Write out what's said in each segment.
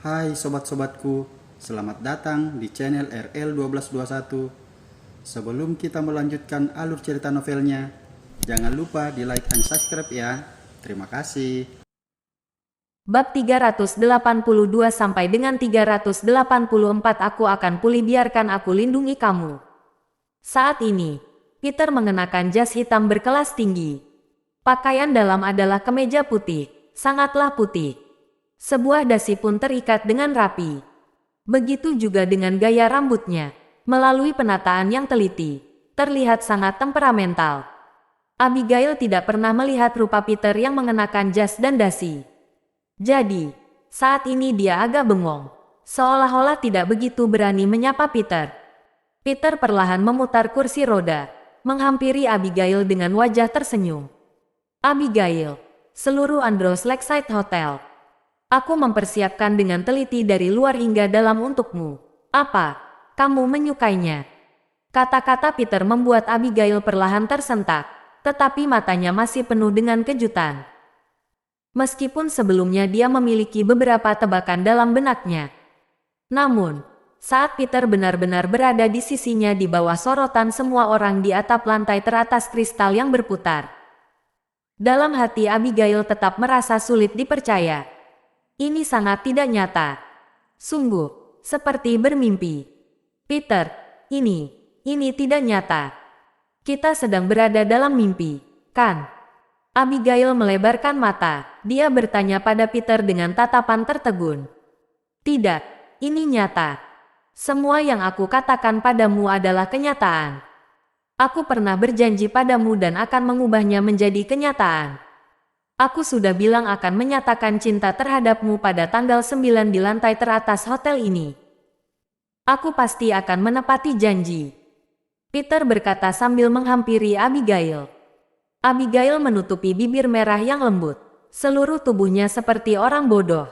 Hai sobat-sobatku, selamat datang di channel RL1221. Sebelum kita melanjutkan alur cerita novelnya, jangan lupa di like dan subscribe ya. Terima kasih. Bab 382 sampai dengan 384 Aku akan pulih biarkan aku lindungi kamu. Saat ini, Peter mengenakan jas hitam berkelas tinggi. Pakaian dalam adalah kemeja putih, sangatlah putih. Sebuah dasi pun terikat dengan rapi. Begitu juga dengan gaya rambutnya. Melalui penataan yang teliti, terlihat sangat temperamental. Abigail tidak pernah melihat rupa Peter yang mengenakan jas dan dasi. Jadi, saat ini dia agak bengong. Seolah-olah tidak begitu berani menyapa Peter. Peter perlahan memutar kursi roda, menghampiri Abigail dengan wajah tersenyum. Abigail, seluruh Andros Lakeside Hotel. Aku mempersiapkan dengan teliti dari luar hingga dalam untukmu. Apa? Kamu menyukainya? Kata-kata Peter membuat Abigail perlahan tersentak, tetapi matanya masih penuh dengan kejutan. Meskipun sebelumnya dia memiliki beberapa tebakan dalam benaknya. Namun, saat Peter benar-benar berada di sisinya di bawah sorotan semua orang di atap lantai teratas kristal yang berputar, dalam hati Abigail tetap merasa sulit dipercaya. Ini sangat tidak nyata. Sungguh, seperti bermimpi. Peter, ini tidak nyata. Kita sedang berada dalam mimpi, kan? Abigail melebarkan mata. Dia bertanya pada Peter dengan tatapan tertegun. Tidak, ini nyata. Semua yang aku katakan padamu adalah kenyataan. Aku pernah berjanji padamu dan akan mengubahnya menjadi kenyataan. Aku sudah bilang akan menyatakan cinta terhadapmu pada tanggal 9 di lantai teratas hotel ini. Aku pasti akan menepati janji. Peter berkata sambil menghampiri Abigail. Abigail menutupi bibir merah yang lembut. Seluruh tubuhnya seperti orang bodoh.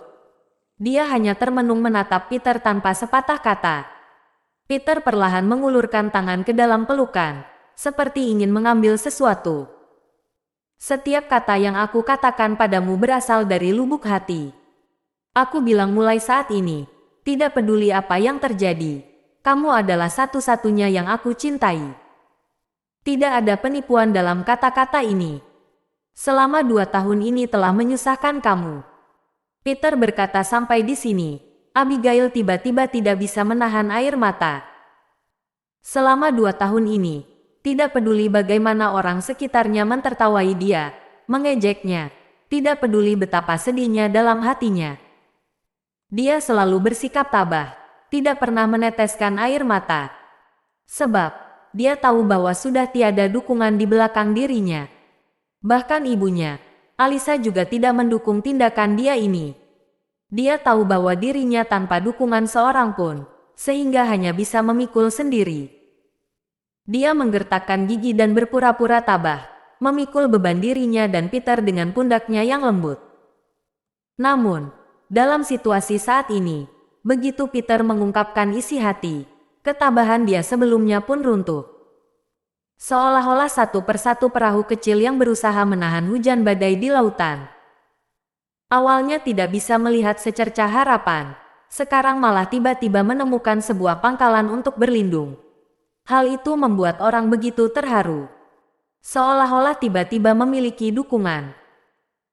Dia hanya termenung menatap Peter tanpa sepatah kata. Peter perlahan mengulurkan tangan ke dalam pelukan, seperti ingin mengambil sesuatu. Setiap kata yang aku katakan padamu berasal dari lubuk hati. Aku bilang mulai saat ini, tidak peduli apa yang terjadi, kamu adalah satu-satunya yang aku cintai. Tidak ada penipuan dalam kata-kata ini. Selama 2 tahun ini telah menyusahkan kamu. Peter berkata sampai di sini, Abigail tiba-tiba tidak bisa menahan air mata. Selama 2 tahun ini, tidak peduli bagaimana orang sekitarnya mentertawai dia, mengejeknya, tidak peduli betapa sedihnya dalam hatinya. Dia selalu bersikap tabah, tidak pernah meneteskan air mata. Sebab, dia tahu bahwa sudah tiada dukungan di belakang dirinya. Bahkan ibunya, Alisa juga tidak mendukung tindakan dia ini. Dia tahu bahwa dirinya tanpa dukungan seorang pun, sehingga hanya bisa memikul sendiri. Dia menggertakkan gigi dan berpura-pura tabah, memikul beban dirinya dan Peter dengan pundaknya yang lembut. Namun, dalam situasi saat ini, begitu Peter mengungkapkan isi hati, ketabahan dia sebelumnya pun runtuh. Seolah-olah satu persatu perahu kecil yang berusaha menahan hujan badai di lautan. Awalnya tidak bisa melihat secercah harapan, sekarang malah tiba-tiba menemukan sebuah pangkalan untuk berlindung. Hal itu membuat orang begitu terharu. Seolah-olah tiba-tiba memiliki dukungan.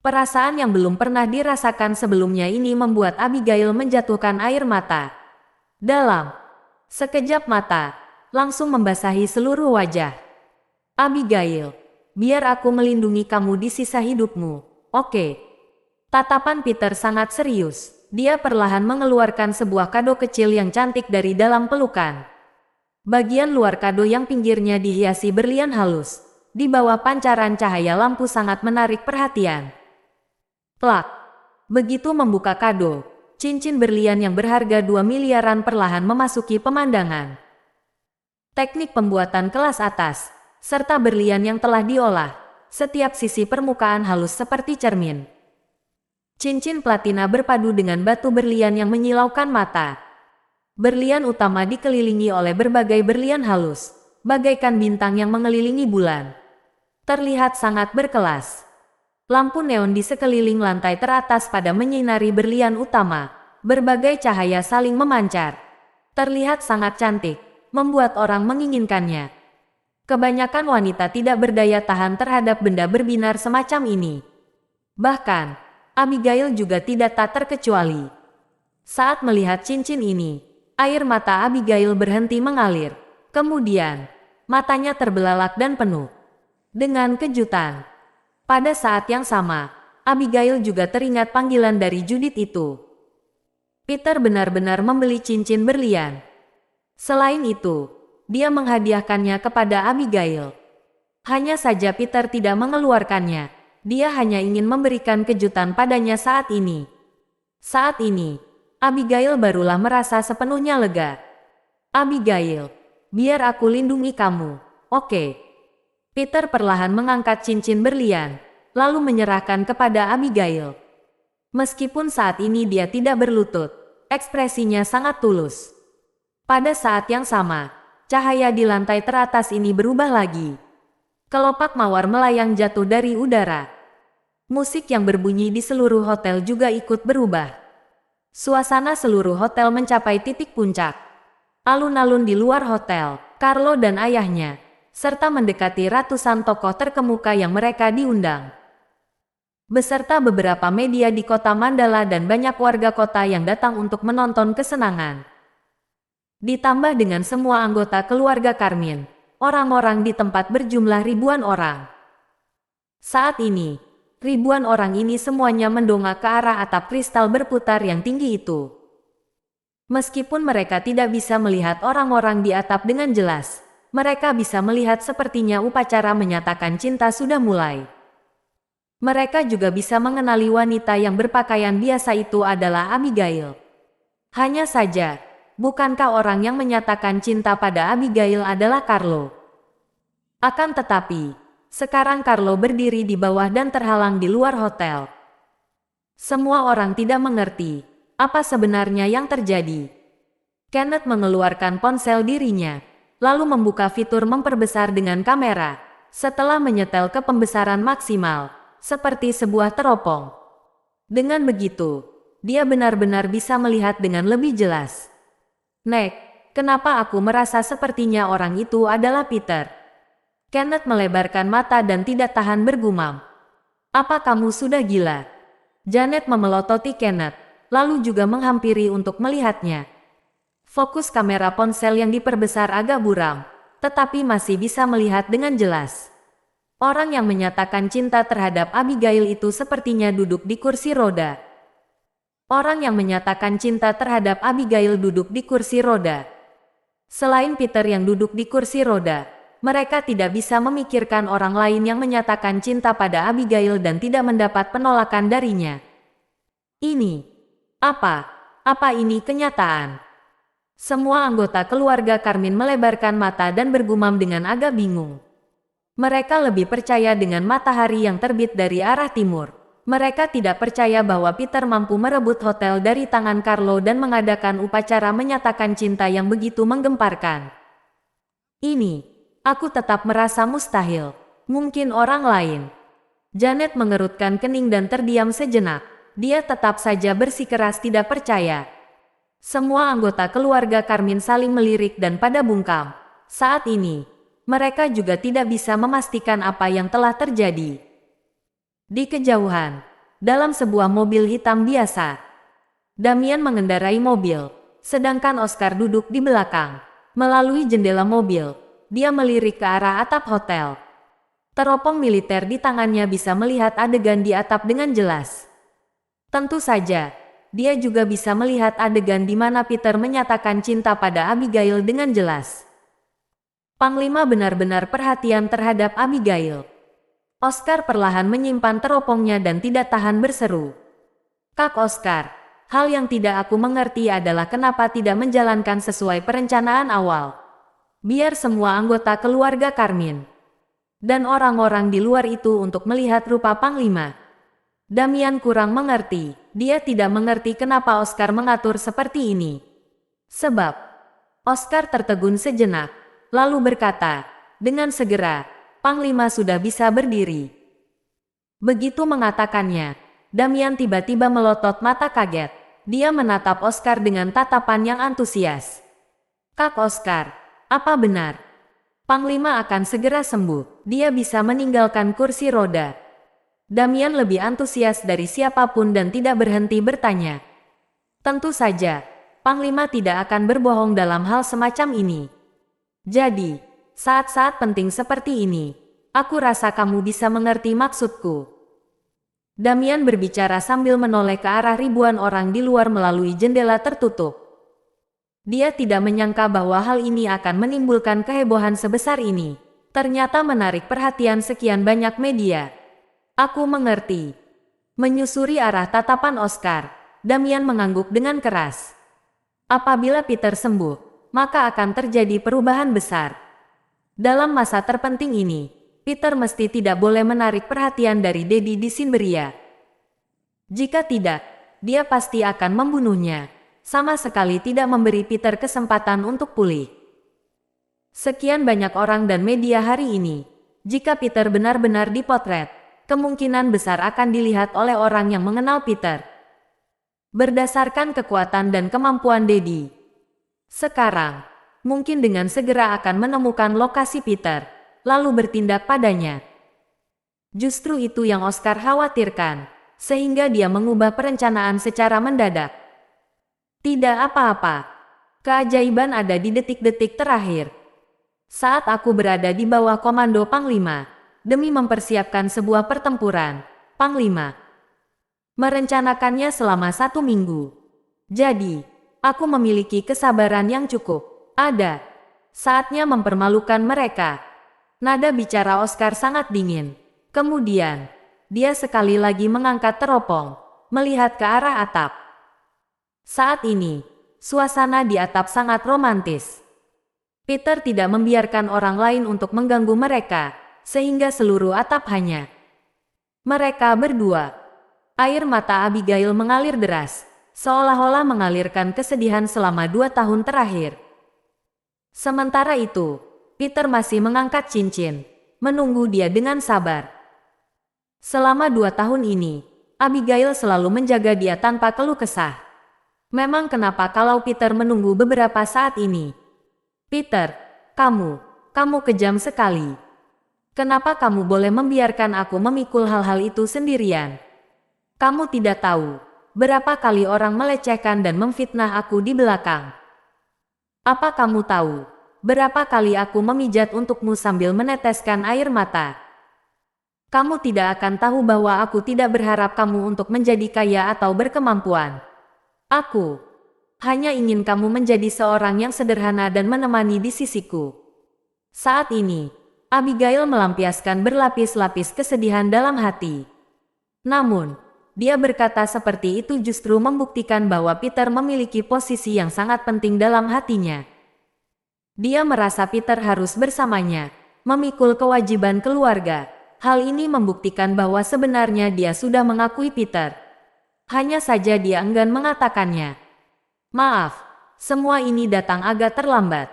Perasaan yang belum pernah dirasakan sebelumnya ini membuat Abigail menjatuhkan air mata. Dalam sekejap mata, langsung membasahi seluruh wajah. Abigail, biar aku melindungi kamu di sisa hidupmu, oke? Tatapan Peter sangat serius. Dia perlahan mengeluarkan sebuah kado kecil yang cantik dari dalam pelukan. Bagian luar kado yang pinggirnya dihiasi berlian halus. Di bawah pancaran cahaya lampu sangat menarik perhatian. Plak! Begitu membuka kado, cincin berlian yang berharga 2 miliaran perlahan memasuki pemandangan. Teknik pembuatan kelas atas, serta berlian yang telah diolah, setiap sisi permukaan halus seperti cermin. Cincin platina berpadu dengan batu berlian yang menyilaukan mata. Berlian utama dikelilingi oleh berbagai berlian halus, bagaikan bintang yang mengelilingi bulan. Terlihat sangat berkelas. Lampu neon di sekeliling lantai teratas pada menyinari berlian utama, berbagai cahaya saling memancar. Terlihat sangat cantik, membuat orang menginginkannya. Kebanyakan wanita tidak berdaya tahan terhadap benda berbinar semacam ini. Bahkan, Abigail juga tidak tak terkecuali. Saat melihat cincin ini, air mata Abigail berhenti mengalir. Kemudian, matanya terbelalak dan penuh dengan kejutan. Pada saat yang sama, Abigail juga teringat panggilan dari Judith itu. Peter benar-benar membeli cincin berlian. Selain itu, dia menghadiahkannya kepada Abigail. Hanya saja Peter tidak mengeluarkannya. Dia hanya ingin memberikan kejutan padanya saat ini. Saat ini, Abigail barulah merasa sepenuhnya lega. Abigail, biar aku lindungi kamu, oke? Peter perlahan mengangkat cincin berlian, lalu menyerahkan kepada Abigail. Meskipun saat ini dia tidak berlutut, ekspresinya sangat tulus. Pada saat yang sama, cahaya di lantai teratas ini berubah lagi. Kelopak mawar melayang jatuh dari udara. Musik yang berbunyi di seluruh hotel juga ikut berubah. Suasana seluruh hotel mencapai titik puncak. Alun-alun di luar hotel, Carlo dan ayahnya, serta mendekati ratusan tokoh terkemuka yang mereka diundang. Beserta beberapa media di kota Mandala dan banyak warga kota yang datang untuk menonton kesenangan. Ditambah dengan semua anggota keluarga Carmine, orang-orang di tempat berjumlah ribuan orang. Saat ini, ribuan orang ini semuanya mendongak ke arah atap kristal berputar yang tinggi itu. Meskipun mereka tidak bisa melihat orang-orang di atap dengan jelas, mereka bisa melihat sepertinya upacara menyatakan cinta sudah mulai. Mereka juga bisa mengenali wanita yang berpakaian biasa itu adalah Abigail. Hanya saja, bukankah orang yang menyatakan cinta pada Abigail adalah Carlo? Akan tetapi, sekarang Carlo berdiri di bawah dan terhalang di luar hotel. Semua orang tidak mengerti apa sebenarnya yang terjadi. Kenneth mengeluarkan ponsel dirinya, lalu membuka fitur memperbesar dengan kamera, setelah menyetel ke pembesaran maksimal, seperti sebuah teropong. Dengan begitu, dia benar-benar bisa melihat dengan lebih jelas. Nek, kenapa aku merasa sepertinya orang itu adalah Peter? Kenneth melebarkan mata dan tidak tahan bergumam. Apa kamu sudah gila? Janet memelototi Kenneth, lalu juga menghampiri untuk melihatnya. Fokus kamera ponsel yang diperbesar agak buram, tetapi masih bisa melihat dengan jelas. Orang yang menyatakan cinta terhadap Abigail itu sepertinya duduk di kursi roda. Orang yang menyatakan cinta terhadap Abigail duduk di kursi roda. Selain Peter yang duduk di kursi roda, mereka tidak bisa memikirkan orang lain yang menyatakan cinta pada Abigail dan tidak mendapat penolakan darinya. Ini Apa ini kenyataan? Semua anggota keluarga Carmine melebarkan mata dan bergumam dengan agak bingung. Mereka lebih percaya dengan matahari yang terbit dari arah timur. Mereka tidak percaya bahwa Peter mampu merebut hotel dari tangan Carlo dan mengadakan upacara menyatakan cinta yang begitu menggemparkan. Ini, aku tetap merasa mustahil. Mungkin orang lain. Janet mengerutkan kening dan terdiam sejenak. Dia tetap saja bersikeras tidak percaya. Semua anggota keluarga Carmine saling melirik dan pada bungkam. Saat ini, mereka juga tidak bisa memastikan apa yang telah terjadi. Di kejauhan, dalam sebuah mobil hitam biasa, Damian mengendarai mobil, sedangkan Oscar duduk di belakang. Melalui jendela mobil, dia melirik ke arah atap hotel. Teropong militer di tangannya bisa melihat adegan di atap dengan jelas. Tentu saja, dia juga bisa melihat adegan di mana Peter menyatakan cinta pada Abigail dengan jelas. Panglima benar-benar perhatian terhadap Abigail. Oscar perlahan menyimpan teropongnya dan tidak tahan berseru. Kak Oscar, hal yang tidak aku mengerti adalah kenapa tidak menjalankan sesuai perencanaan awal. Biar semua anggota keluarga Carmine dan orang-orang di luar itu untuk melihat rupa Panglima. Damian kurang mengerti. Dia tidak mengerti kenapa Oscar mengatur seperti ini. Sebab, Oscar tertegun sejenak, lalu berkata, dengan segera, Panglima sudah bisa berdiri. Begitu mengatakannya, Damian tiba-tiba melotot mata kaget. Dia menatap Oscar dengan tatapan yang antusias. Kak Oscar, apa benar? Panglima akan segera sembuh. Dia bisa meninggalkan kursi roda. Damian lebih antusias dari siapapun dan tidak berhenti bertanya. Tentu saja, Panglima tidak akan berbohong dalam hal semacam ini. Jadi, saat-saat penting seperti ini, aku rasa kamu bisa mengerti maksudku. Damian berbicara sambil menoleh ke arah ribuan orang di luar melalui jendela tertutup. Dia tidak menyangka bahwa hal ini akan menimbulkan kehebohan sebesar ini. Ternyata menarik perhatian sekian banyak media. Aku mengerti. Menyusuri arah tatapan Oscar, Damian mengangguk dengan keras. Apabila Peter sembuh, maka akan terjadi perubahan besar. Dalam masa terpenting ini, Peter mesti tidak boleh menarik perhatian dari Dedi di Sinberia. Jika tidak, dia pasti akan membunuhnya. Sama sekali tidak memberi Peter kesempatan untuk pulih. Sekian banyak orang dan media hari ini. Jika Peter benar-benar dipotret, kemungkinan besar akan dilihat oleh orang yang mengenal Peter. Berdasarkan kekuatan dan kemampuan Dedi, sekarang, mungkin dengan segera akan menemukan lokasi Peter, lalu bertindak padanya. Justru itu yang Oscar khawatirkan, sehingga dia mengubah perencanaan secara mendadak. Tidak apa-apa. Keajaiban ada di detik-detik terakhir. Saat aku berada di bawah komando Panglima, demi mempersiapkan sebuah pertempuran, Panglima merencanakannya selama 1 minggu. Jadi, aku memiliki kesabaran yang cukup. Ada saatnya mempermalukan mereka. Nada bicara Oscar sangat dingin. Kemudian, dia sekali lagi mengangkat teropong, melihat ke arah atap. Saat ini, suasana di atap sangat romantis. Peter tidak membiarkan orang lain untuk mengganggu mereka, sehingga seluruh atap hanya mereka berdua. Air mata Abigail mengalir deras, seolah-olah mengalirkan kesedihan selama 2 tahun terakhir. Sementara itu, Peter masih mengangkat cincin, menunggu dia dengan sabar. Selama 2 tahun ini, Abigail selalu menjaga dia tanpa keluh kesah. Memang kenapa kalau Peter menunggu beberapa saat ini? Peter, kamu kejam sekali. Kenapa kamu boleh membiarkan aku memikul hal-hal itu sendirian? Kamu tidak tahu berapa kali orang melecehkan dan memfitnah aku di belakang. Apa kamu tahu berapa kali aku memijat untukmu sambil meneteskan air mata? Kamu tidak akan tahu bahwa aku tidak berharap kamu untuk menjadi kaya atau berkemampuan. Aku hanya ingin kamu menjadi seorang yang sederhana dan menemani di sisiku. Saat ini, Abigail melampiaskan berlapis-lapis kesedihan dalam hati. Namun, dia berkata seperti itu justru membuktikan bahwa Peter memiliki posisi yang sangat penting dalam hatinya. Dia merasa Peter harus bersamanya, memikul kewajiban keluarga. Hal ini membuktikan bahwa sebenarnya dia sudah mengakui Peter. Hanya saja dia enggan mengatakannya. Maaf, semua ini datang agak terlambat.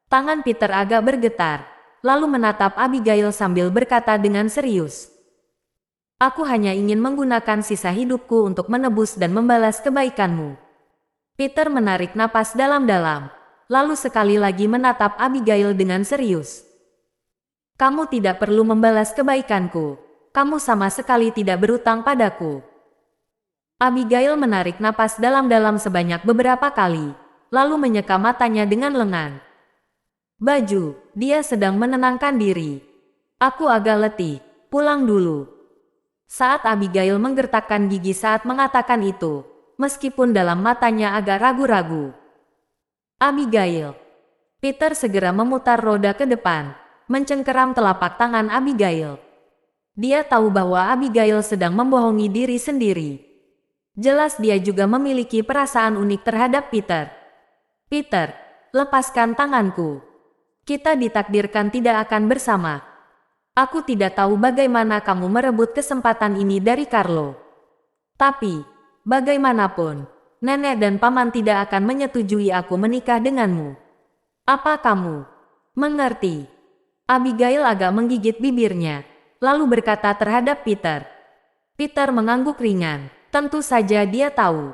Tangan Peter agak bergetar, lalu menatap Abigail sambil berkata dengan serius. Aku hanya ingin menggunakan sisa hidupku untuk menebus dan membalas kebaikanmu. Peter menarik napas dalam-dalam, lalu sekali lagi menatap Abigail dengan serius. Kamu tidak perlu membalas kebaikanku. Kamu sama sekali tidak berutang padaku. Abigail menarik napas dalam-dalam sebanyak beberapa kali, lalu menyeka matanya dengan lengan. Baju, dia sedang menenangkan diri. Aku agak letih, pulang dulu. Saat Abigail menggertakkan gigi saat mengatakan itu, meskipun dalam matanya agak ragu-ragu. Abigail. Peter segera memutar roda ke depan, mencengkeram telapak tangan Abigail. Dia tahu bahwa Abigail sedang membohongi diri sendiri. Jelas dia juga memiliki perasaan unik terhadap Peter. Peter, lepaskan tanganku. Kita ditakdirkan tidak akan bersama. Aku tidak tahu bagaimana kamu merebut kesempatan ini dari Carlo. Tapi, bagaimanapun, nenek dan paman tidak akan menyetujui aku menikah denganmu. Apa kamu mengerti? Abigail agak menggigit bibirnya, lalu berkata terhadap Peter. Peter mengangguk ringan, tentu saja dia tahu.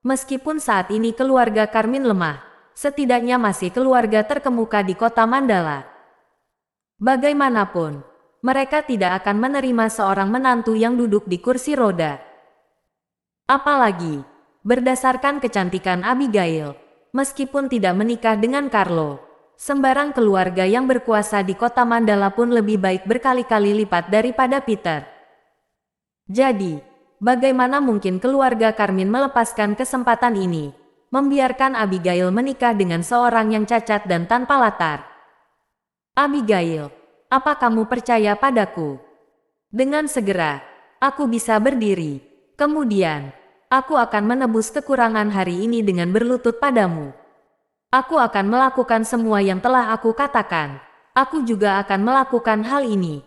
Meskipun saat ini keluarga Karmin lemah, setidaknya masih keluarga terkemuka di kota Mandala. Bagaimanapun, mereka tidak akan menerima seorang menantu yang duduk di kursi roda. Apalagi, berdasarkan kecantikan Abigail, meskipun tidak menikah dengan Carlo, sembarang keluarga yang berkuasa di kota Mandala pun lebih baik berkali-kali lipat daripada Peter. Jadi, bagaimana mungkin keluarga Karmin melepaskan kesempatan ini, membiarkan Abigail menikah dengan seorang yang cacat dan tanpa latar? Abigail, apa kamu percaya padaku? Dengan segera, aku bisa berdiri. Kemudian, aku akan menebus kekurangan hari ini dengan berlutut padamu. Aku akan melakukan semua yang telah aku katakan. Aku juga akan melakukan hal ini.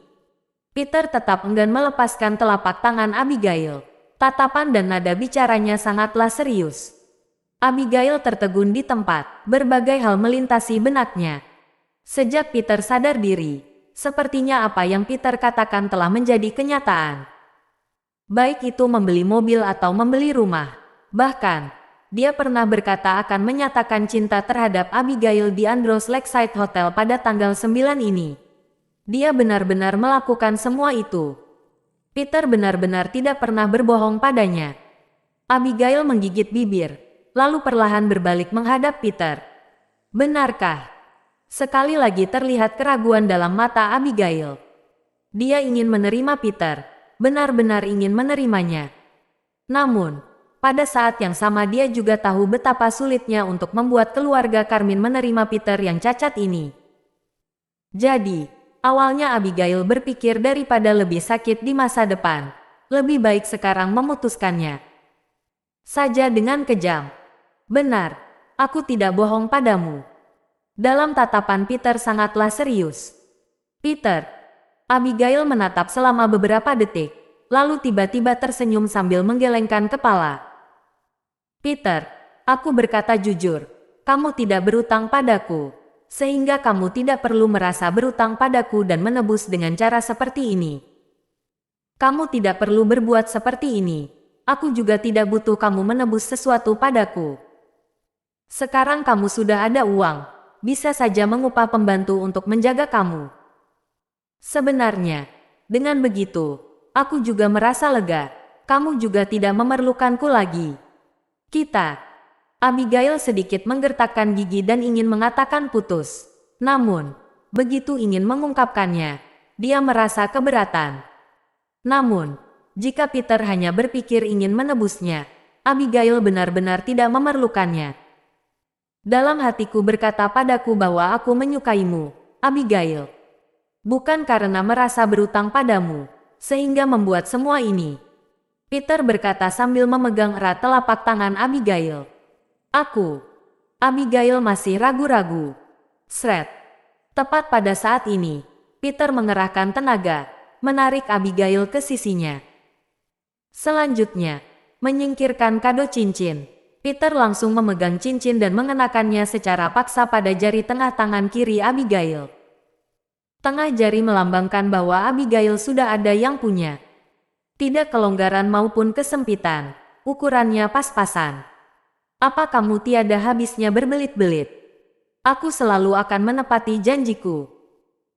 Peter tetap enggan melepaskan telapak tangan Abigail. Tatapan dan nada bicaranya sangatlah serius. Abigail tertegun di tempat, berbagai hal melintasi benaknya. Sejak Peter sadar diri, sepertinya apa yang Peter katakan telah menjadi kenyataan. Baik itu membeli mobil atau membeli rumah. Bahkan, dia pernah berkata akan menyatakan cinta terhadap Abigail di Andros Lakeside Hotel pada tanggal 9 ini. Dia benar-benar melakukan semua itu. Peter benar-benar tidak pernah berbohong padanya. Abigail menggigit bibir, lalu perlahan berbalik menghadap Peter. Benarkah? Sekali lagi terlihat keraguan dalam mata Abigail. Dia ingin menerima Peter, benar-benar ingin menerimanya. Namun, pada saat yang sama dia juga tahu betapa sulitnya untuk membuat keluarga Karmin menerima Peter yang cacat ini. Jadi, awalnya Abigail berpikir daripada lebih sakit di masa depan, lebih baik sekarang memutuskannya saja dengan kejam. Benar, aku tidak bohong padamu. Dalam tatapan Peter sangatlah serius. Peter, Abigail menatap selama beberapa detik, lalu tiba-tiba tersenyum sambil menggelengkan kepala. Peter, aku berkata jujur, kamu tidak berutang padaku, sehingga kamu tidak perlu merasa berutang padaku dan menebus dengan cara seperti ini. Kamu tidak perlu berbuat seperti ini. Aku juga tidak butuh kamu menebus sesuatu padaku. Sekarang kamu sudah ada uang. Bisa saja mengupah pembantu untuk menjaga kamu. Sebenarnya, dengan begitu, aku juga merasa lega. Kamu juga tidak memerlukanku lagi. Kita. Abigail sedikit menggertakkan gigi dan ingin mengatakan putus. Namun, begitu ingin mengungkapkannya, dia merasa keberatan. Namun, jika Peter hanya berpikir ingin menebusnya, Abigail benar-benar tidak memerlukannya. Dalam hatiku berkata padaku bahwa aku menyukaimu, Abigail. Bukan karena merasa berutang padamu, sehingga membuat semua ini. Peter berkata sambil memegang erat telapak tangan Abigail. Aku. Abigail masih ragu-ragu. Sret. Tepat pada saat ini, Peter mengerahkan tenaga, menarik Abigail ke sisinya. Selanjutnya, menyingkirkan kado cincin. Peter langsung memegang cincin dan mengenakannya secara paksa pada jari tengah tangan kiri Abigail. Tengah jari melambangkan bahwa Abigail sudah ada yang punya. Tidak kelonggaran maupun kesempitan, ukurannya pas-pasan. Apa kamu tiada habisnya berbelit-belit? Aku selalu akan menepati janjiku.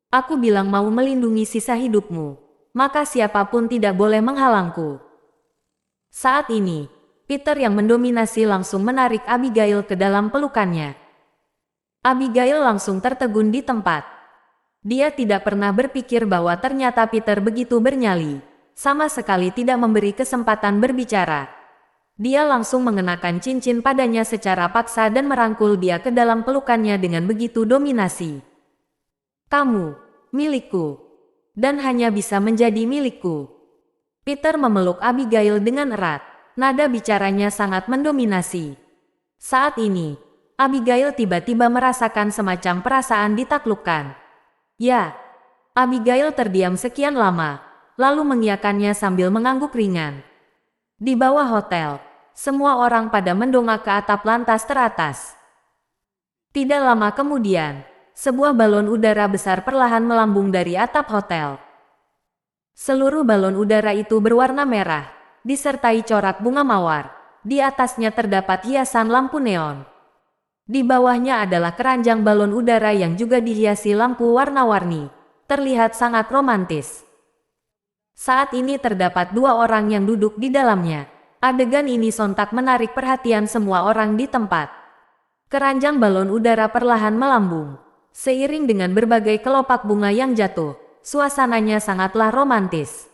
Aku bilang mau melindungi sisa hidupmu, maka siapapun tidak boleh menghalangku. Saat ini, Peter yang mendominasi langsung menarik Abigail ke dalam pelukannya. Abigail langsung tertegun di tempat. Dia tidak pernah berpikir bahwa ternyata Peter begitu bernyali, sama sekali tidak memberi kesempatan berbicara. Dia langsung mengenakan cincin padanya secara paksa dan merangkul dia ke dalam pelukannya dengan begitu dominasi. Kamu, milikku, dan hanya bisa menjadi milikku. Peter memeluk Abigail dengan erat. Nada bicaranya sangat mendominasi. Saat ini, Abigail tiba-tiba merasakan semacam perasaan ditaklukkan. Ya, Abigail terdiam sekian lama, lalu mengiyakannya sambil mengangguk ringan. Di bawah hotel, semua orang pada mendongak ke atap lantas teratas. Tidak lama kemudian, sebuah balon udara besar perlahan melambung dari atap hotel. Seluruh balon udara itu berwarna merah, disertai corak bunga mawar. Di atasnya terdapat hiasan lampu neon. Di bawahnya adalah keranjang balon udara yang juga dihiasi lampu warna-warni. Terlihat sangat romantis. Saat ini terdapat dua orang yang duduk di dalamnya. Adegan ini sontak menarik perhatian semua orang di tempat. Keranjang balon udara perlahan melambung. Seiring dengan berbagai kelopak bunga yang jatuh, suasananya sangatlah romantis.